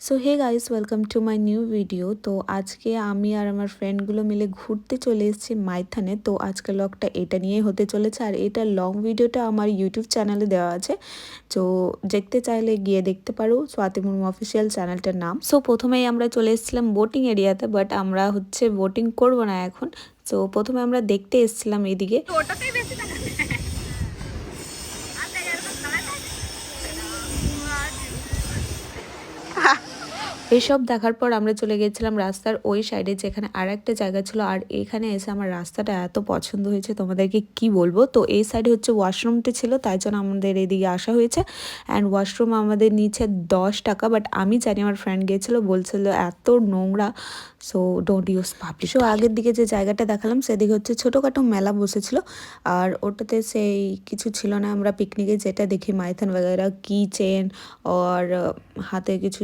So hey guys, welcome to my new video. তো আজকে আমি আর আমার ফ্রেন্ডগুলো মিলে ঘুরতে চলে এসেছি মাইথানে। তো আজকের ব্লগটা এটা নিয়েই হতে চলেছে, আর এটা লং ভিডিওটা আমার ইউটিউব চ্যানেলে দেওয়া আছে। তো দেখতে চাইলে গিয়ে দেখতে পারো, স্বাতি মুর্মু অফিসিয়াল চ্যানেলটার নাম। সো প্রথমেই আমরা চলে এসেছিলাম বোটিং এরিয়াতে, বাট আমরা বোটিং করবো না এখন। তো প্রথমে আমরা দেখতে এসেছিলাম এদিকে। এসব দেখার পর আমরা চলে গেছিলাম রাস্তার ওই সাইডে, যেখানে আর একটা জায়গা ছিল। আর এখানে এসে আমার রাস্তাটা এত পছন্দ হয়েছে, তোমাদেরকে কি বলবো। তো এই সাইডে ওয়াশরুমটা ছিল, তাই জন্য আমাদের এদিকে আসা হয়েছে। অ্যান্ড ওয়াশরুম আমাদের নিচে 10 টাকা, বাট আমি জানি, আমার ফ্রেন্ড গিয়েছিল, বলছিল এত নোংরা, so don't use public. So আগের দিকে যে জায়গাটা দেখালাম সেদিকে ছোটোখাটো মেলা বসেছিল, আর ওটাতে সেই কিছু ছিল না। আমরা পিকনিকে যেটা দেখি মাইথন বগেরা, কি চেন আর হাতে কিছু